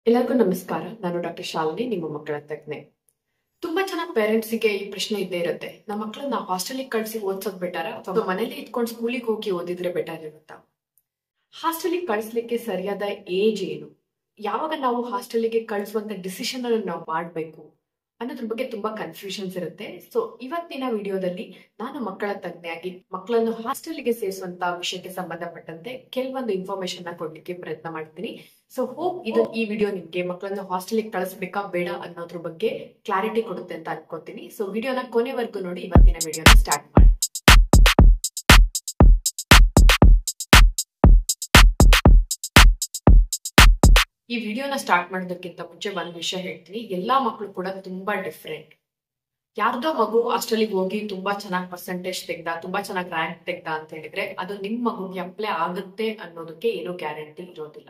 ಎಲ್ಲರಿಗೂ ನಮಸ್ಕಾರ. ನಾನು ಡಾಕ್ಟರ್ ಶಾಲಿನಿ, ನಿಮ್ಮ ಮಕ್ಕಳ ತಜ್ಞೆ. ತುಂಬಾ ಜನ ಪೇರೆಂಟ್ಸಿಗೆ ಈ ಪ್ರಶ್ನೆ ಇದ್ದೇ ಇರುತ್ತೆ, ನಮ್ಮ ಮಕ್ಕಳನ್ನ ಹಾಸ್ಟೆಲಿಗೆ ಕಳ್ಸಿ ಓದ್ಸೋದ್ ಬೆಟರ್ ಅಥವಾ ಮನೇಲಿ ಇಟ್ಕೊಂಡು ಸ್ಕೂಲಿಗೆ ಹೋಗಿ ಓದಿದ್ರೆ ಬೆಟರ್ ಇರುತ್ತಾ? ಹಾಸ್ಟೆಲಿಗೆ ಕಳಿಸ್ಲಿಕ್ಕೆ ಸರಿಯಾದ ಏಜ್ ಏನು? ಯಾವಾಗ ನಾವು ಹಾಸ್ಟೆಲಿಗೆ ಕಳಿಸುವಂತ ಡಿಸಿಷನ್ ಅನ್ನು ನಾವು ಮಾಡಬೇಕು ಅನ್ನೋದ್ರ ಬಗ್ಗೆ ತುಂಬಾ ಕನ್ಫ್ಯೂಷನ್ಸ್ ಇರುತ್ತೆ. ಸೊ ಇವತ್ತಿನ ವಿಡಿಯೋದಲ್ಲಿ ನಾನು ಮಕ್ಕಳ ತಜ್ಞೆಯಾಗಿ ಮಕ್ಕಳನ್ನು ಹಾಸ್ಟೆಲ್ಗೆ ಸೇರಿಸುವಂತ ವಿಷಯಕ್ಕೆ ಸಂಬಂಧಪಟ್ಟಂತೆ ಕೆಲವೊಂದು ಇನ್ಫಾರ್ಮೇಶನ್ ನ ಕೊಡ್ಲಿಕ್ಕೆ ಪ್ರಯತ್ನ ಮಾಡ್ತೀನಿ. ಸೊ ಹೋಪ್ ಈ ವಿಡಿಯೋ ನಿಮ್ಗೆ ಮಕ್ಕಳನ್ನು ಹಾಸ್ಟೆಲ್ಗೆ ಕಳಿಸ್ಬೇಕಾ ಬೇಡ ಅನ್ನೋದ್ರ ಬಗ್ಗೆ ಕ್ಲಾರಿಟಿ ಕೊಡುತ್ತೆ ಅಂತ ಅನ್ಕೋತೀನಿ. ಸೊ ವಿಡಿಯೋನ ಕೊನೆವರೆಗೂ ನೋಡಿ, ಇವತ್ತಿನ ವಿಡಿಯೋನ ಸ್ಟಾರ್ಟ್ ಮಾಡಿ. ಈ ವಿಡಿಯೋನ ಸ್ಟಾರ್ಟ್ ಮಾಡೋದಕ್ಕಿಂತ ಮುಂಚೆ ಒಂದ್ ವಿಷಯ ಹೇಳ್ತೀನಿ. ಎಲ್ಲಾ ಮಕ್ಕಳು ಕೂಡ ತುಂಬಾ ಡಿಫ್ರೆಂಟ್. ಯಾರ್ದೋ ಮಗು ಹಾಸ್ಟೆಲಿಗೆ ಹೋಗಿ ತುಂಬಾ ಚೆನ್ನಾಗಿ ಪರ್ಸೆಂಟೇಜ್ ತೆಗ್ದ, ತುಂಬಾ ಚೆನ್ನಾಗಿ ರ್ಯಾಂಕ್ ತೆಗ್ದ ಅಂತ ಹೇಳಿದ್ರೆ ಅದು ನಿಮ್ ಮಗುಗೆ ಅಪ್ಲೈ ಆಗುತ್ತೆ ಅನ್ನೋದಕ್ಕೆ ಏನು ಗ್ಯಾರಂಟಿ ಇರೋದಿಲ್ಲ.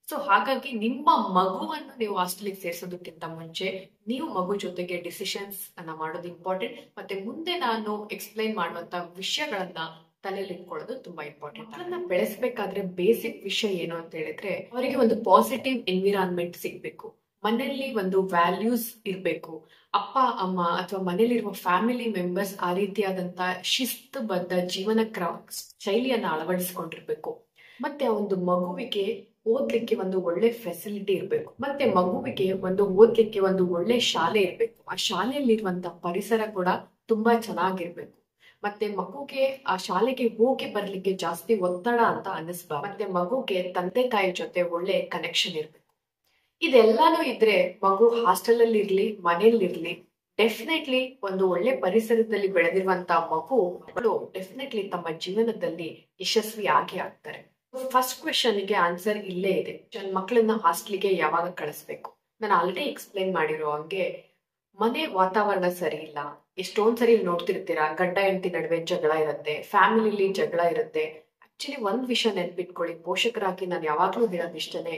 ಸೊ ಹಾಗಾಗಿ ನಿಮ್ಮ ಮಗುವನ್ನು ನೀವು ಹಾಸ್ಟೆಲಿಗೆ ಸೇರಿಸೋದಕ್ಕಿಂತ ಮುಂಚೆ ನೀವು ಮಗು ಜೊತೆಗೆ ಡಿಸಿಷನ್ಸ್ ಅನ್ನ ಮಾಡೋದು ಇಂಪಾರ್ಟೆಂಟ್. ಮತ್ತೆ ಮುಂದೆ ನಾನು ಎಕ್ಸ್ಪ್ಲೈನ್ ಮಾಡುವಂತ ವಿಷಯಗಳನ್ನ ತಲೆಯಲ್ಲಿ ಇಟ್ಕೊಳ್ಳೋದು ತುಂಬಾ ಇಂಪಾರ್ಟೆಂಟ್. ಅದನ್ನ ಬೆಳೆಸಬೇಕಾದ್ರೆ ಬೇಸಿಕ್ ವಿಷಯ ಏನು ಅಂತ ಹೇಳಿದ್ರೆ, ಅವರಿಗೆ ಒಂದು ಪಾಸಿಟಿವ್ ಎನ್ವಿರಾನ್ಮೆಂಟ್ ಸಿಗ್ಬೇಕು. ಮನೆಯಲ್ಲಿ ಒಂದು ವ್ಯಾಲ್ಯೂಸ್ ಇರ್ಬೇಕು. ಅಪ್ಪ ಅಮ್ಮ ಅಥವಾ ಮನೇಲಿರುವ ಫ್ಯಾಮಿಲಿ ಮೆಂಬರ್ಸ್ ಆ ರೀತಿಯಾದಂತ ಶಿಸ್ತುಬದ್ಧ ಜೀವನ ಶೈಲಿಯನ್ನ ಅಳವಡಿಸ್ಕೊಂಡಿರ್ಬೇಕು. ಮತ್ತೆ ಆ ಒಂದು ಮಗುವಿಗೆ ಓದ್ಲಿಕ್ಕೆ ಒಂದು ಒಳ್ಳೆ ಫೆಸಿಲಿಟಿ ಇರ್ಬೇಕು. ಮತ್ತೆ ಮಗುವಿಗೆ ಓದ್ಲಿಕ್ಕೆ ಒಂದು ಒಳ್ಳೆ ಶಾಲೆ ಇರ್ಬೇಕು. ಆ ಶಾಲೆಯಲ್ಲಿರುವಂತ ಪರಿಸರ ಕೂಡ ತುಂಬಾ ಚೆನ್ನಾಗಿರ್ಬೇಕು. ಮತ್ತೆ ಮಗುಗೆ ಆ ಶಾಲೆಗೆ ಹೋಗಿ ಬರ್ಲಿಕ್ಕೆ ಜಾಸ್ತಿ ಒತ್ತಡ ಅಂತ ಅನಿಸ್ಬಾರ್ದು. ಮತ್ತೆ ಮಗುಗೆ ತಂದೆ ತಾಯಿ ಜೊತೆ ಒಳ್ಳೆ ಕನೆಕ್ಷನ್ ಇರ್ಬೇಕು. ಇದೆಲ್ಲಾನು ಇದ್ರೆ ಮಗು ಹಾಸ್ಟೆಲ್ ಅಲ್ಲಿ ಇರ್ಲಿ, ಮನೇಲಿರ್ಲಿ, ಡೆಫಿನೆಟ್ಲಿ ಒಂದು ಒಳ್ಳೆ ಪರಿಸರದಲ್ಲಿ ಬೆಳೆದಿರುವಂತ ಮಗುಗಳು ಡೆಫಿನೆಟ್ಲಿ ತಮ್ಮ ಜೀವನದಲ್ಲಿ ಯಶಸ್ವಿ ಆಗ್ತಾರೆ. ಫಸ್ಟ್ ಕ್ವೆಶನ್ಗೆ ಆನ್ಸರ್ ಇಲ್ಲೇ ಇದೆ. ಮಕ್ಕಳನ್ನ ಹಾಸ್ಟೆಲ್ಗೆ ಯಾವಾಗ ಕಳಿಸ್ಬೇಕು? ನಾನು ಆಲ್ರೆಡಿ ಎಕ್ಸ್ಪ್ಲೈನ್ ಮಾಡಿರೋ ಹಂಗೆ ಮನೆ ವಾತಾವರಣ ಸರಿ ಇಲ್ಲ. ಎಷ್ಟೊಂದ್ ಸರಿ ನೋಡ್ತಿರ್ತೀರಾ, ಗಂಡ ಹೆಂಡತಿ ನಡುವೆ ಜಗಳ ಇರುತ್ತೆ, ಫ್ಯಾಮಿಲಿಲಿ ಜಗಳ ಇರುತ್ತೆ. ಆಕ್ಚುಲಿ ಒಂದ್ ವಿಷಯ ನೆನ್ಪಿಟ್ಕೊಳ್ಳಿ, ಪೋಷಕರಾಗಿ ನಾನು ಯಾವಾಗ್ಲೂ ಹೇಳೋದಿಷ್ಟನೇ,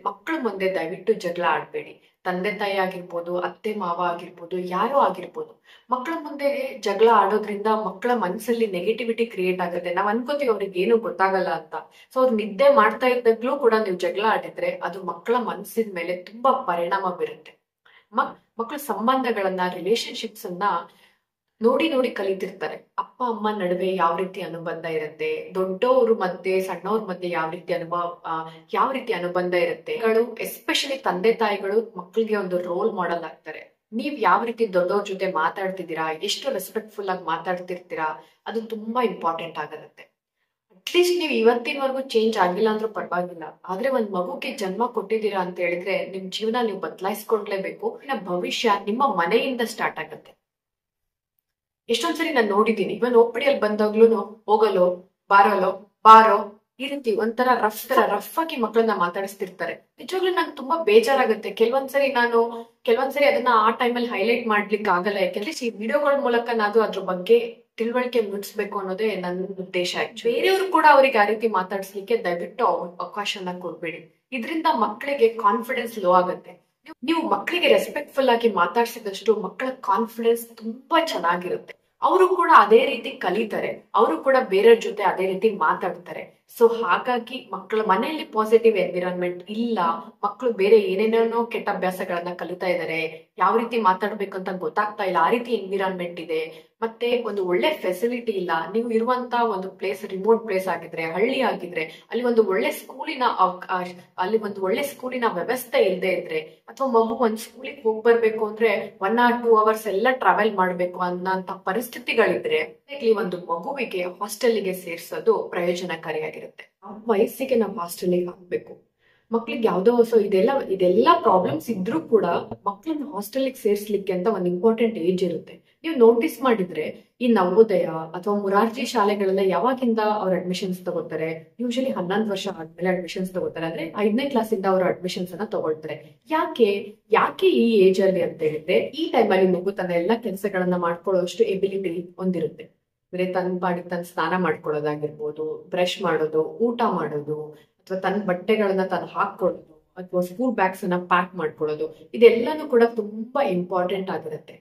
ಮಕ್ಕಳ ಮುಂದೆ ದಯವಿಟ್ಟು ಜಗಳ ಆಡ್ಬೇಡಿ. ತಂದೆ ತಾಯಿ ಆಗಿರ್ಬೋದು, ಅತ್ತೆ ಮಾವ ಆಗಿರ್ಬೋದು, ಯಾರೋ ಆಗಿರ್ಬೋದು, ಮಕ್ಕಳ ಮುಂದೆ ಜಗಳ ಆಡೋದ್ರಿಂದ ಮಕ್ಕಳ ಮನಸ್ಸಲ್ಲಿ ನೆಗೆಟಿವಿಟಿ ಕ್ರಿಯೇಟ್ ಆಗುತ್ತೆ. ನಾವ್ ಅನ್ಕೋತೀವಿ ಅವ್ರಿಗೆ ಏನು ಗೊತ್ತಾಗಲ್ಲ ಅಂತ. ಸೊ ಅವ್ರು ನಿದ್ದೆ ಮಾಡ್ತಾ ಇದ್ದಾಗ್ಲೂ ಕೂಡ ನೀವು ಜಗಳ ಆಡಿದ್ರೆ ಅದು ಮಕ್ಕಳ ಮನಸ್ಸಿನ ಮೇಲೆ ತುಂಬಾ ಪರಿಣಾಮ ಬೀರುತ್ತೆ. ಮಕ್ಕಳ ಸಂಬಂಧಗಳನ್ನ, ರಿಲೇಶನ್ಶಿಪ್ಸ್ ಅನ್ನ ನೋಡಿ ನೋಡಿ ಕಲಿತಿರ್ತಾರೆ. ಅಪ್ಪ ಅಮ್ಮ ನಡುವೆ ಯಾವ ರೀತಿ ಅನುಬಂಧ ಇರುತ್ತೆ, ದೊಡ್ಡವರು ಮಧ್ಯೆ ಸಣ್ಣವ್ರ ಮಧ್ಯೆ ಯಾವ ರೀತಿ ಅನುಬಂಧ ಇರುತ್ತೆ. ಎಸ್ಪೆಷಲಿ ತಂದೆ ತಾಯಿಗಳು ಮಕ್ಕಳಿಗೆ ಒಂದು ರೋಲ್ ಮಾಡೆಲ್ ಆಗ್ತಾರೆ. ನೀವ್ ಯಾವ ರೀತಿ ದೊಡ್ಡವ್ರ ಜೊತೆ ಮಾತಾಡ್ತಿದ್ದೀರಾ, ಎಷ್ಟು ರೆಸ್ಪೆಕ್ಟ್ಫುಲ್ ಆಗಿ ಮಾತಾಡ್ತಿರ್ತೀರಾ, ಅದು ತುಂಬಾ ಇಂಪಾರ್ಟೆಂಟ್ ಆಗಿರುತ್ತೆ. ಅಟ್ಲೀಸ್ಟ್ ನೀವು ಇವತ್ತಿನವರೆಗೂ ಚೇಂಜ್ ಆಗಿಲ್ಲ ಅಂದ್ರೂ ಪರವಾಗಿಲ್ಲ, ಆದ್ರೆ ಒಂದ್ ಮಗುಗೆ ಜನ್ಮ ಕೊಟ್ಟಿದ್ದೀರಾ ಅಂತ ಹೇಳಿದ್ರೆ ನಿಮ್ ಜೀವನ ನೀವು ಬದಲಾಯಿಸ್ಕೊಂಡ್ಲೇಬೇಕು. ಭವಿಷ್ಯ ನಿಮ್ಮ ಮನೆಯಿಂದ ಸ್ಟಾರ್ಟ್ ಆಗುತ್ತೆ. ಎಷ್ಟೊಂದ್ಸರಿ ನಾನು ನೋಡಿದ್ದೀನಿ, ಇವನ್ ಒಪ್ಪಡಿಯಲ್ಲಿ ಬಂದಾಗ್ಲೂ ಹೋಗಲೋ ಬಾರೋ ಈ ರೀತಿ ಒಂಥರ ರಫ್ ಆಗಿ ಮಕ್ಕಳನ್ನ ಮಾತಾಡಿಸ್ತಿರ್ತಾರೆ. ನಿಜವಾಗ್ಲೂ ನಂಗೆ ತುಂಬಾ ಬೇಜಾರಾಗುತ್ತೆ. ಕೆಲವೊಂದ್ಸರಿ ಅದನ್ನ ಆ ಟೈಮಲ್ಲಿ ಹೈಲೈಟ್ ಮಾಡ್ಲಿಕ್ಕೆ ಆಗಲ್ಲ, ಯಾಕೆಂದ್ರೆ ಈ ವಿಡಿಯೋಗಳ ಮೂಲಕ ನಾನು ಅದ್ರ ಬಗ್ಗೆ ತಿಳುವಳಿಕೆ ಮೂಡಿಸ್ಬೇಕು ಅನ್ನೋದೇ ನನ್ನ ಉದ್ದೇಶ. ಬೇರೆಯವರು ಕೂಡ ಅವ್ರಿಗೆ ಆ ರೀತಿ ಮಾತಾಡ್ಸ್ಲಿಕ್ಕೆ ದಯವಿಟ್ಟು ಅವಕಾಶನ ಕೊಡ್ಬೇಡಿ. ಇದರಿಂದ ಮಕ್ಕಳಿಗೆ ಕಾನ್ಫಿಡೆನ್ಸ್ ಲೋ ಆಗುತ್ತೆ. ನೀವು ಮಕ್ಕಳಿಗೆ ರೆಸ್ಪೆಕ್ಟ್ಫುಲ್ ಆಗಿ ಮಾತಾಡ್ಸಿದಷ್ಟು ಮಕ್ಕಳ ಕಾನ್ಫಿಡೆನ್ಸ್ ತುಂಬಾ ಚೆನ್ನಾಗಿರುತ್ತೆ. ಅವರು ಕೂಡ ಅದೇ ರೀತಿ ಕಲಿತಾರೆ, ಅವರು ಕೂಡ ಬೇರೆಯವ್ರ ಜೊತೆ ಅದೇ ರೀತಿ ಮಾತಾಡ್ತಾರೆ. ಸೊ ಹಾಗಾಗಿ ಮಕ್ಕಳ ಮನೆಯಲ್ಲಿ ಪಾಸಿಟಿವ್ ಎನ್ವಿರಾನ್ಮೆಂಟ್ ಇಲ್ಲ, ಮಕ್ಕಳು ಬೇರೆ ಏನೇನೋ ಕೆಟ್ಟ ಅಭ್ಯಾಸಗಳನ್ನ ಕಲಿತಾ ಇದ್ದಾರೆ, ಯಾವ ರೀತಿ ಮಾತಾಡ್ಬೇಕು ಅಂತ ಗೊತ್ತಾಗ್ತಾ ಇಲ್ಲ, ಆ ರೀತಿ ಎನ್ವಿರಾನ್ಮೆಂಟ್ ಇದೆ. ಮತ್ತೆ ಒಂದು ಒಳ್ಳೆ ಫೆಸಿಲಿಟಿ ಇಲ್ಲ. ನೀವು ಇರುವಂತ ಒಂದು ಪ್ಲೇಸ್ ರಿಮೋಟ್ ಪ್ಲೇಸ್ ಆಗಿದ್ರೆ, ಹಳ್ಳಿ ಆಗಿದ್ರೆ, ಅಲ್ಲಿ ಒಂದು ಒಳ್ಳೆ ಸ್ಕೂಲಿನ ವ್ಯವಸ್ಥೆ ಇಲ್ಲದೆ ಇದ್ರೆ, ಅಥವಾ ಮಗು ಒಂದ್ ಸ್ಕೂಲಿಗೆ ಹೋಗಿ ಬರ್ಬೇಕು ಅಂದ್ರೆ 1 or 2 hours ಎಲ್ಲ ಟ್ರಾವೆಲ್ ಮಾಡ್ಬೇಕು ಅನ್ನೋಂತ ಪರಿಸ್ಥಿತಿಗಳಿದ್ರೆ ಒಂದು ಮಗುವಿಗೆ ಹಾಸ್ಟೆಲ್ಗೆ ಸೇರ್ಸೋದು ಪ್ರಯೋಜನಕಾರಿಯಾಗಿರುತ್ತೆ. ಆ ವಯಸ್ಸಿಗೆ ನಾವು ಹಾಸ್ಟೆಲ್ಗೆ ಹಾಕ್ಬೇಕು. ಮಕ್ಳಿಗೆ ಯಾವ್ದೋ ಇದೆಲ್ಲ ಪ್ರಾಬ್ಲಮ್ಸ್ ಇದ್ರೂ ಕೂಡ ಮಕ್ಳನ್ನ ಹಾಸ್ಟೆಲ್ಗೆ ಸೇರ್ಸ್ಲಿಕ್ಕೆ ಅಂತ ಒಂದು ಇಂಪಾರ್ಟೆಂಟ್ ಏಜ್ ಇರುತ್ತೆ. ನೀವು ನೋಟಿಸ್ ಮಾಡಿದ್ರೆ ಈ ನವೋದಯ ಅಥವಾ ಮುರಾರ್ಜಿ ಶಾಲೆಗಳೆಲ್ಲ ಯಾವಾಗಿಂದ ಅವ್ರ ಅಡ್ಮಿಷನ್ಸ್ ತಗೋತಾರೆ? ಯೂಶಲಿ 11 ವರ್ಷ ಆದ್ಮೇಲೆ ಅಡ್ಮಿಷನ್ಸ್ ತಗೋತಾರೆ. ಅಂದ್ರೆ 5ನೇ ಕ್ಲಾಸಿಂದ ಅವ್ರ ಅಡ್ಮಿಷನ್ಸ್ ಅನ್ನ ತಗೊಳ್ತಾರೆ. ಯಾಕೆ ಈ ಏಜ್ ಅಲ್ಲಿ ಅಂತ ಹೇಳಿದ್ರೆ, ಈ ಟೈಮಲ್ಲಿ ಮಗು ತನ್ನ ಎಲ್ಲಾ ಕೆಲಸಗಳನ್ನ ಮಾಡ್ಕೊಳ್ಳೋಷ್ಟು ಎಬಿಲಿಟಿ ಹೊಂದಿರುತ್ತೆ. ಅಂದ್ರೆ ತನ್ನ ಸ್ನಾನ ಮಾಡ್ಕೊಳ್ಳೋದಾಗಿರ್ಬೋದು, ಬ್ರಷ್ ಮಾಡೋದು, ಊಟ ಮಾಡೋದು, ಅಥವಾ ತನ್ನ ಬಟ್ಟೆಗಳನ್ನ ತಾನು ಹಾಕೊಳ್ಳೋದು, ಅಥವಾ ಸ್ಕೂಲ್ ಬ್ಯಾಗ್ಸ್ ಅನ್ನ ಪ್ಯಾಕ್ ಮಾಡ್ಕೊಳ್ಳೋದು, ಇದೆಲ್ಲಾನು ಕೂಡ ತುಂಬಾ ಇಂಪಾರ್ಟೆಂಟ್ ಆಗಿರುತ್ತೆ.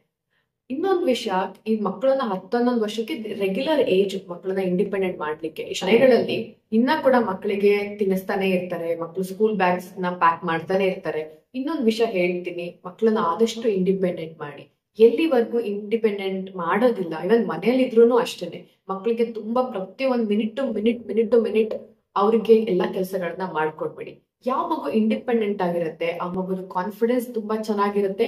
ಇನ್ನೊಂದು ವಿಷಯ, ಈ ಮಕ್ಕಳನ್ನ 10-11 ವರ್ಷಕ್ಕೆ ರೆಗ್ಯುಲರ್ ಏಜ್ ಮಕ್ಕಳನ್ನ ಇಂಡಿಪೆಂಡೆಂಟ್ ಮಾಡ್ಲಿಕ್ಕೆ. ಈ ಶಾಲೆಗಳಲ್ಲಿ ಇನ್ನ ಕೂಡ ಮಕ್ಕಳಿಗೆ ತಿನ್ನಿಸ್ತಾನೆ ಇರ್ತಾರೆ, ಮಕ್ಕಳು ಸ್ಕೂಲ್ ಬ್ಯಾಗ್ಸ್ ನ ಪ್ಯಾಕ್ ಮಾಡ್ತಾನೆ ಇರ್ತಾರೆ. ಇನ್ನೊಂದು ವಿಷಯ ಹೇಳ್ತೀನಿ, ಮಕ್ಕಳನ್ನ ಆದಷ್ಟು ಇಂಡಿಪೆಂಡೆಂಟ್ ಮಾಡಿ. ಎಲ್ಲಿವರೆಗೂ ಇಂಡಿಪೆಂಡೆಂಟ್ ಮಾಡೋದಿಲ್ಲ, ಇವನ್ ಮನೇಲಿ ಇದ್ರೂ ಅಷ್ಟೇನೆ, ಮಕ್ಕಳಿಗೆ ತುಂಬಾ ಪ್ರತಿಯೊಂದು ಮಿನಿಟ್ ಅವ್ರಿಗೆ ಎಲ್ಲಾ ಕೆಲಸಗಳನ್ನ ಮಾಡ್ಕೊಡ್ಬೇಡಿ. ಯಾವ ಮಗು ಇಂಡಿಪೆಂಡೆಂಟ್ ಆಗಿರುತ್ತೆ ಆ ಮಗುದ ಕಾನ್ಫಿಡೆನ್ಸ್ ತುಂಬಾ ಚೆನ್ನಾಗಿರುತ್ತೆ,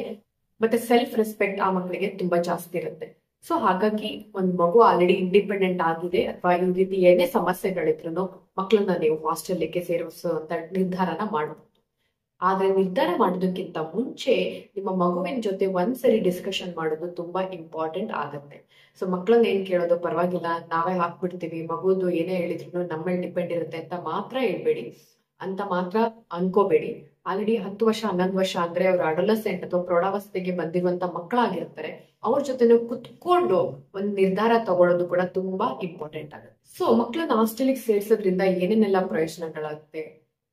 ಮತ್ತೆ ಸೆಲ್ಫ್ ರೆಸ್ಪೆಕ್ಟ್ ಆ ಮಕ್ಕಳಿಗೆ ತುಂಬಾ ಜಾಸ್ತಿ ಇರುತ್ತೆ. ಸೊ ಹಾಗಾಗಿ ಒಂದ್ ಮಗು ಆಲ್ರೆಡಿ ಇಂಡಿಪೆಂಡೆಂಟ್ ಆಗಿದೆ ಅಥವಾ ಈ ರೀತಿ ಏನೇ ಸಮಸ್ಯೆಗಳಿದ್ರು ಮಕ್ಕಳನ್ನ ನೀವು ಹಾಸ್ಟೆಲ್ಗೆ ಸೇರಿಸುವಂತ ನಿರ್ಧಾರನ ಮಾಡಬಹುದು. ಆದ್ರೆ ನಿರ್ಧಾರ ಮಾಡೋದಕ್ಕಿಂತ ಮುಂಚೆ ನಿಮ್ಮ ಮಗುವಿನ ಜೊತೆ ಒಂದ್ಸರಿ ಡಿಸ್ಕಷನ್ ಮಾಡೋದು ತುಂಬಾ ಇಂಪಾರ್ಟೆಂಟ್ ಆಗತ್ತೆ. ಸೊ ಮಕ್ಕಳನ್ನ ಏನ್ ಕೇಳೋದು, ಪರವಾಗಿಲ್ಲ ನಾವೇ ಹಾಕ್ಬಿಡ್ತೀವಿ, ಮಗುದು ಏನೇ ಹೇಳಿದ್ರು ನಮ್ಮ ಮೇಲೆ ಡಿಪೆಂಡ್ ಇರುತ್ತೆ ಅಂತ ಮಾತ್ರ ಹೇಳ್ಬೇಡಿ, ಅಂತ ಮಾತ್ರ ಅನ್ಕೋಬೇಡಿ. ಆಲ್ರೆಡಿ 10 ವರ್ಷ 11 ವರ್ಷ ಅಂದ್ರೆ ಅವ್ರ ಅಡೋಲಸೆಂಟ್ ಅಥವಾ ಪ್ರೌಢಾವಸ್ಥೆಗೆ ಬಂದಿರುವಂತ ಮಕ್ಕಳಾಗಿರ್ತಾರೆ. ಅವ್ರ ಜೊತೆ ಕುತ್ಕೊಂಡು ಒಂದ್ ನಿರ್ಧಾರ ತಗೊಳ್ಳೋದು ಕೂಡ ತುಂಬಾ ಇಂಪಾರ್ಟೆಂಟ್ ಆಗುತ್ತೆ. ಸೊ ಮಕ್ಕಳನ್ನ ಹಾಸ್ಟೆಲ್ಗೆ ಸೇರ್ಸೋದ್ರಿಂದ ಏನೇನೆಲ್ಲ ಪ್ರಯೋಜನಗಳಾಗುತ್ತೆ.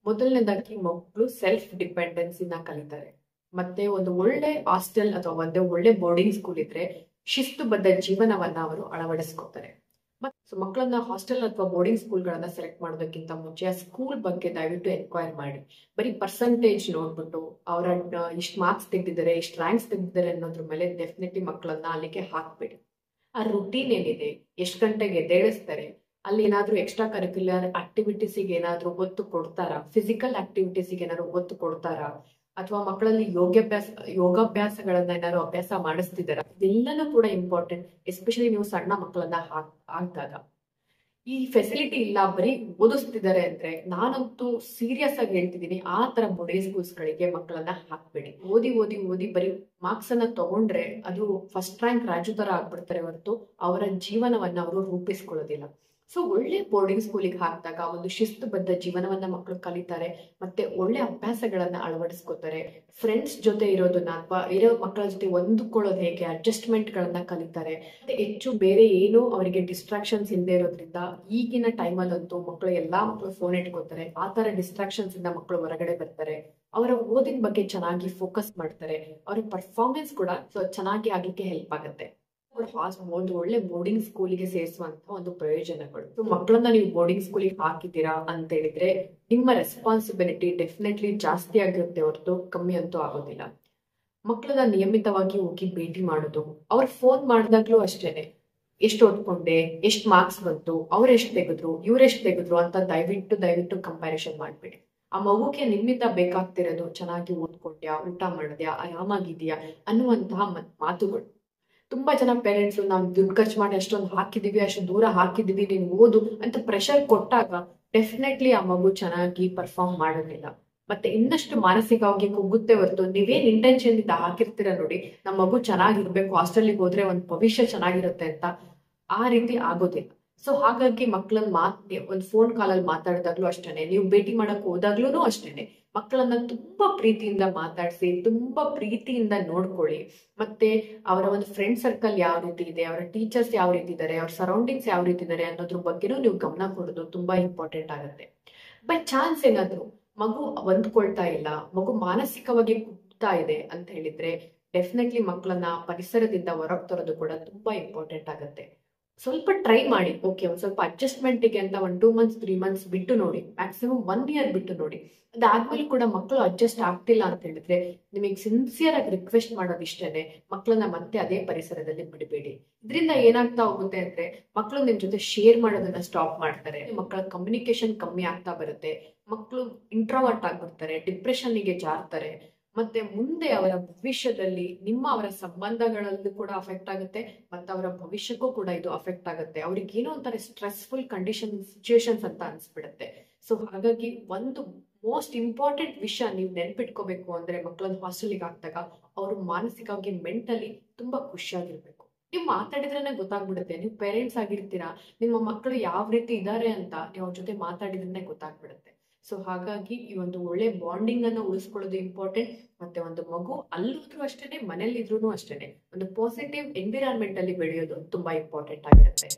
ಮೊದಲನೇದಾಗಿ ಮಕ್ಕಳು ಸೆಲ್ಫ್ ಡಿಪೆಂಡೆನ್ಸಿನ ಕಲಿತಾರೆ. ಮತ್ತೆ ಒಂದು ಒಳ್ಳೆ ಹಾಸ್ಟೆಲ್ ಅಥವಾ ಒಂದು ಒಳ್ಳೆ ಬೋರ್ಡಿಂಗ್ ಸ್ಕೂಲ್ ಇದ್ರೆ ಶಿಸ್ತುಬದ್ಧ ಜೀವನವನ್ನ ಅವರು ಅಳವಡಿಸ್ಕೊತಾರೆ. ಸೊ ಮಕ್ಕಳನ್ನ ಹಾಸ್ಟೆಲ್ ಅಥವಾ ಬೋರ್ಡಿಂಗ್ ಸ್ಕೂಲ್ಗಳನ್ನ ಸೆಲೆಕ್ಟ್ ಮಾಡೋದಕ್ಕಿಂತ ಮುಂಚೆ ಆ ಸ್ಕೂಲ್ ಬಗ್ಗೆ ದಯವಿಟ್ಟು ಎನ್ಕ್ವೈರ್ ಮಾಡಿ. ಬರೀ ಪರ್ಸೆಂಟೇಜ್ ನೋಡ್ಬಿಟ್ಟು ಅವರ ಇಷ್ಟು ಮಾರ್ಕ್ಸ್ ತೆಗೆದಿದ್ದಾರೆ, ಇಷ್ಟು ರ್ಯಾಂಕ್ಸ್ ತೆಗೆದಿದ್ದಾರೆ ಅನ್ನೋದ್ರ ಮೇಲೆ ಡೆಫಿನೆಟ್ಲಿ ಮಕ್ಕಳನ್ನ ಅಲ್ಲಿಗೆ ಹಾಕ್ಬೇಡಿ. ಆ ರುಟೀನ್ ಏನಿದೆ, ಎಷ್ಟು ಗಂಟೆಗೆ ಎದ್ದೇಳಿಸ್ತಾರೆ, ಅಲ್ಲಿ ಏನಾದ್ರೂ ಎಕ್ಸ್ಟ್ರಾ ಕರಿಕ್ಯುಲರ್ ಆಕ್ಟಿವಿಟೀಸಿಗೆ ಏನಾದ್ರೂ ಒತ್ತು ಕೊಡ್ತಾರಾ, ಫಿಸಿಕಲ್ ಆಕ್ಟಿವಿಟೀಸಿಗೆ ಏನಾದ್ರು ಒತ್ತು ಕೊಡ್ತಾರಾ, ಅಥವಾ ಮಕ್ಕಳಲ್ಲಿ ಯೋಗಾಭ್ಯಾಸಗಳನ್ನ ಏನಾದ್ರು ಅಭ್ಯಾಸ ಮಾಡಿಸ್ತಿದಾರ, ಇದೆಲ್ಲನೂ ಕೂಡ ಇಂಪಾರ್ಟೆಂಟ್. ಎಸ್ಪೆಷಲಿ ನೀವು ಸಣ್ಣ ಮಕ್ಕಳನ್ನ ಹಾಕಿದಾಗ ಈ ಫೆಸಿಲಿಟಿ ಇಲ್ಲ, ಬರೀ ಓದಿಸ್ತಿದ್ದಾರೆ ಅಂದ್ರೆ ನಾನಂತೂ ಸೀರಿಯಸ್ ಆಗಿ ಹೇಳ್ತಿದ್ದೀನಿ, ಆ ತರ ಬೋರ್ಡಿಂಗ್ ಸ್ಕೂಲ್ಸ್ ಗಳಿಗೆ ಮಕ್ಕಳನ್ನ ಹಾಕ್ಬೇಡಿ. ಓದಿ ಓದಿ ಓದಿ ಬರೀ ಮಾರ್ಕ್ಸ್ ಅನ್ನ ತಗೊಂಡ್ರೆ ಅದು ಫಸ್ಟ್ ರ್ಯಾಂಕ್ ರಾಜು ತರ ಆಗ್ಬಿಡ್ತಾರೆ ಹೊರತು ಅವರ ಜೀವನವನ್ನ ಅವರು ರೂಪಿಸ್ಕೊಳ್ಳೋದಿಲ್ಲ. ಸೊ ಒಳ್ಳೆ ಬೋರ್ಡಿಂಗ್ ಸ್ಕೂಲಿಗೆ ಹಾಕಿದಾಗ ಒಂದು ಶಿಸ್ತುಬದ್ಧ ಜೀವನವನ್ನ ಮಕ್ಕಳು ಕಲಿತಾರೆ, ಮತ್ತೆ ಒಳ್ಳೆ ಅಭ್ಯಾಸಗಳನ್ನ ಅಳವಡಿಸ್ಕೋತಾರೆ. ಫ್ರೆಂಡ್ಸ್ ಜೊತೆ ಇರೋದನ್ನ ಅಥವಾ ಇರೋ ಮಕ್ಕಳ ಜೊತೆ ಹೊಂದಿಕೊಳ್ಳೋದು ಹೇಗೆ, ಅಡ್ಜಸ್ಟ್ಮೆಂಟ್ ಗಳನ್ನ ಕಲಿತಾರೆ. ಮತ್ತೆ ಹೆಚ್ಚು ಬೇರೆ ಏನು ಅವರಿಗೆ ಡಿಸ್ಟ್ರಾಕ್ಷನ್ಸ್ ಇಲ್ಲದೆ ಇರೋದ್ರಿಂದ ಈಗಿನ ಟೈಮಲ್ಲಂತೂ ಎಲ್ಲಾ ಮಕ್ಕಳು ಫೋನ್ ಇಟ್ಕೋತಾರೆ. ಆ ತರ ಡಿಸ್ಟ್ರಾಕ್ಷನ್ಸ್ ಇಂದ ಮಕ್ಕಳು ಹೊರಗಡೆ ಬರ್ತಾರೆ, ಅವರ ಓದಿನ ಬಗ್ಗೆ ಚೆನ್ನಾಗಿ ಫೋಕಸ್ ಮಾಡ್ತಾರೆ, ಅವರ ಪರ್ಫಾರ್ಮೆನ್ಸ್ ಕೂಡ ಚೆನ್ನಾಗಿ ಆಗ್ಲಿಕ್ಕೆ ಹೆಲ್ಪ್ ಆಗುತ್ತೆ. ಒಂದು ಒಳ್ಳೆ ಬೋರ್ಡಿಂಗ್ ಸ್ಕೂಲಿಗೆ ಸೇರಿಸುವಂತ ಒಂದು ಪ್ರಯೋಜನಗಳು. ಮಕ್ಕಳನ್ನ ನೀವು ಬೋರ್ಡಿಂಗ್ ಸ್ಕೂಲಿಗೆ ಹಾಕಿದ್ದೀರಾ ಅಂತ ಹೇಳಿದ್ರೆ ನಿಮ್ಮ ರೆಸ್ಪಾನ್ಸಿಬಿಲಿಟಿ ಡೆಫಿನೆಟ್ಲಿ ಜಾಸ್ತಿ ಆಗಿರುತ್ತೆ ಹೊರತು ಕಮ್ಮಿ ಅಂತೂ ಆಗೋದಿಲ್ಲ. ಮಕ್ಕಳನ್ನ ನಿಯಮಿತವಾಗಿ ಹೋಗಿ ಭೇಟಿ ಮಾಡೋದು, ಅವ್ರ ಫೋನ್ ಮಾಡಿದಾಗ್ಲೂ ಅಷ್ಟೇನೆ, ಎಷ್ಟು ಓದ್ಕೊಂಡೆ, ಎಷ್ಟು ಮಾರ್ಕ್ಸ್ ಬಂತು, ಅವ್ರೆಷ್ಟು ತೆಗೆದ್ರು ಇವ್ರೆಷ್ಟು ತೆಗೆದ್ರು ಅಂತ ದಯವಿಟ್ಟು ಕಂಪ್ಯಾರಿಸನ್ ಮಾಡ್ಬೇಡಿ. ಆ ಮಗುಗೆ ನಿಮ್ಮಿಂದ ಬೇಕಾಗ್ತಿರೋದು ಚೆನ್ನಾಗಿ ಓದ್ಕೊಂಡ್ಯಾ, ಊಟ ಮಾಡಿದ್ಯಾ, ಆರಾಮಾಗಿದ್ಯಾ ಅನ್ನುವಂತಹ ಮಾತುಗಳು. ತುಂಬಾ ಜನ ಪೇರೆಂಟ್ಸ್ ನಾವು ದುಡ್ಡು ಖರ್ಚು ಮಾಡಿ ಅಷ್ಟೊಂದು ಹಾಕಿದೀವಿ, ಅಷ್ಟು ದೂರ ಹಾಕಿದೀವಿ, ನೀನು ಓದು ಅಂತ ಪ್ರೆಷರ್ ಕೊಟ್ಟಾಗ ಡೆಫಿನೆಟ್ಲಿ ಆ ಮಗು ಚೆನ್ನಾಗಿ ಪರ್ಫಾರ್ಮ್ ಮಾಡೋದಿಲ್ಲ, ಮತ್ತೆ ಇನ್ನಷ್ಟು ಮಾನಸಿಕವಾಗಿ ಕುಗ್ಗುತ್ತೆ ಹೊರತು ನೀವೇನ್ ಇಂಟೆನ್ಷನ್ ಇಂದ ಹಾಕಿರ್ತೀರ ನೋಡಿ, ನಮ್ಮ ಮಗು ಚೆನ್ನಾಗಿರ್ಬೇಕು, ಹಾಸ್ಟೆಲ್ಗೆ ಹೋದ್ರೆ ಒಂದು ಭವಿಷ್ಯ ಚೆನ್ನಾಗಿರುತ್ತೆ ಅಂತ, ಆ ರೀತಿ ಆಗೋದಿಲ್ಲ. ಸೊ ಹಾಗಾಗಿ ಮಕ್ಕಳನ್ನ ಒಂದು ಫೋನ್ ಕಾಲಲ್ಲಿ ಮಾತಾಡಿದಾಗ್ಲೂ ಅಷ್ಟೇನೆ, ನೀವು ಭೇಟಿ ಮಾಡಕ್ ಹೋದಾಗ್ಲೂ ಅಷ್ಟೇನೆ, ಮಕ್ಕಳನ್ನ ತುಂಬಾ ಪ್ರೀತಿಯಿಂದ ಮಾತಾಡಿಸಿ, ತುಂಬಾ ಪ್ರೀತಿಯಿಂದ ನೋಡ್ಕೊಳ್ಳಿ. ಮತ್ತೆ ಅವರ ಒಂದು ಫ್ರೆಂಡ್ ಸರ್ಕಲ್ ಯಾವ ರೀತಿ ಇದೆ, ಅವರ ಟೀಚರ್ಸ್ ಯಾವ ರೀತಿ ಇದ್ದಾರೆ, ಅವ್ರ ಸರೌಂಡಿಂಗ್ಸ್ ಯಾವ ರೀತಿ ಇದ್ದಾರೆ ಅನ್ನೋದ್ರ ಬಗ್ಗೆನೂ ನೀವು ಗಮನ ಕೊಡೋದು ತುಂಬಾ ಇಂಪಾರ್ಟೆಂಟ್ ಆಗುತ್ತೆ. ಬೈ ಚಾನ್ಸ್ ಏನಾದ್ರು ಮಗು ಹೊಂದ್ಕೊಳ್ತಾ ಇಲ್ಲ, ಮಗು ಮಾನಸಿಕವಾಗಿ ಕುಗ್ತಾ ಇದೆ ಅಂತ ಹೇಳಿದ್ರೆ ಡೆಫಿನೆಟ್ಲಿ ಮಕ್ಕಳನ್ನ ಪರಿಸರದಿಂದ ಹೊರಗೆ ತರೋದು ಕೂಡ ತುಂಬಾ ಇಂಪಾರ್ಟೆಂಟ್ ಆಗುತ್ತೆ. ಸ್ವಲ್ಪ ಟ್ರೈ ಮಾಡಿ, ಓಕೆ, ಒಂದ್ ಸ್ವಲ್ಪ ಅಡ್ಜಸ್ಟ್ಮೆಂಟ್ಗೆ ಅಂತ 1-2 months 3 months ಬಿಟ್ಟು ನೋಡಿ, ಮ್ಯಾಕ್ಸಿಮಮ್ 1 year ಬಿಟ್ಟು ನೋಡಿ. ಅದಾದ್ಮೇಲೆ ಕೂಡ ಮಕ್ಕಳು ಅಡ್ಜಸ್ಟ್ ಆಗ್ತಿಲ್ಲ ಅಂತ ಹೇಳಿದ್ರೆ ನಿಮಗೆ ಸಿನ್ಸಿಯರ್ ಆಗಿ ರಿಕ್ವೆಸ್ಟ್ ಮಾಡೋದಿಷ್ಟೇನೆ, ಮಕ್ಕಳನ್ನ ಮತ್ತೆ ಅದೇ ಪರಿಸರದಲ್ಲಿ ಬಿಡಬೇಡಿ. ಇದರಿಂದ ಏನಾಗ್ತಾ ಹೋಗುತ್ತೆ ಅಂದ್ರೆ ಮಕ್ಕಳು ನಿಮ್ ಜೊತೆ ಶೇರ್ ಮಾಡೋದನ್ನ ಸ್ಟಾಪ್ ಮಾಡ್ತಾರೆ, ಮಕ್ಕಳ ಕಮ್ಯುನಿಕೇಶನ್ ಕಮ್ಮಿ ಆಗ್ತಾ ಬರುತ್ತೆ, ಮಕ್ಕಳು ಇಂಟ್ರೋವರ್ಟ್ ಆಗ್ಬಿಡ್ತಾರೆ, ಡಿಪ್ರೆಷನ್ಗೆ ಜಾರ್ತಾರೆ. ಮತ್ತೆ ಮುಂದೆ ಅವರ ಭವಿಷ್ಯದಲ್ಲಿ ಅವರ ಸಂಬಂಧಗಳಲ್ಲೂ ಕೂಡ ಅಫೆಕ್ಟ್ ಆಗುತ್ತೆ, ಮತ್ತೆ ಅವರ ಭವಿಷ್ಯಕ್ಕೂ ಕೂಡ ಇದು ಅಫೆಕ್ಟ್ ಆಗುತ್ತೆ. ಅವ್ರಿಗೆ ಏನೋ ಒಂಥರ ಸ್ಟ್ರೆಸ್ಫುಲ್ ಸಿಚುವೇಶನ್ಸ್ ಅಂತ ಅನ್ಸ್ಬಿಡುತ್ತೆ. ಸೊ ಹಾಗಾಗಿ ಒಂದು ಮೋಸ್ಟ್ ಇಂಪಾರ್ಟೆಂಟ್ ವಿಷಯ ನೀವು ನೆನ್ಪಿಟ್ಕೋಬೇಕು ಅಂದ್ರೆ, ಮಕ್ಕಳನ್ನ ಹಾಸ್ಟೆಲ್ಗೆ ಹಾಕಿದಾಗ ಅವರು ಮಾನಸಿಕವಾಗಿ ಮೆಂಟಲಿ ತುಂಬಾ ಖುಷಿಯಾಗಿರ್ಬೇಕು. ನೀವು ಮಾತಾಡಿದ್ರೇನೆ ಗೊತ್ತಾಗ್ಬಿಡುತ್ತೆ, ನೀವು ಪೇರೆಂಟ್ಸ್ ಆಗಿರ್ತೀರಾ, ನಿಮ್ಮ ಮಕ್ಕಳು ಯಾವ ರೀತಿ ಇದ್ದಾರೆ ಅಂತ ನೀವು ಅವ್ರ ಜೊತೆ ಮಾತಾಡಿದ್ರೆ ಗೊತ್ತಾಗ್ಬಿಡುತ್ತೆ. ಸೊ ಹಾಗಾಗಿ ಈ ಒಂದು ಒಳ್ಳೆ ಬಾಂಡಿಂಗ್ ಅನ್ನ ಉಳಿಸ್ಕೊಳ್ಳೋದು ಇಂಪಾರ್ಟೆಂಟ್. ಮತ್ತೆ ಒಂದು ಮಗು ಅಲ್ಲಿದ್ರು ಅಷ್ಟೇನೆ, ಮನೇಲಿ ಇದ್ರು ಅಷ್ಟೇನೆ, ಒಂದು ಪಾಸಿಟಿವ್ ಎನ್ವಿರಾನ್ಮೆಂಟ್ ಅಲ್ಲಿ ಬೆಳೆಯೋದು ತುಂಬಾ ಇಂಪಾರ್ಟೆಂಟ್ ಆಗಿರುತ್ತೆ.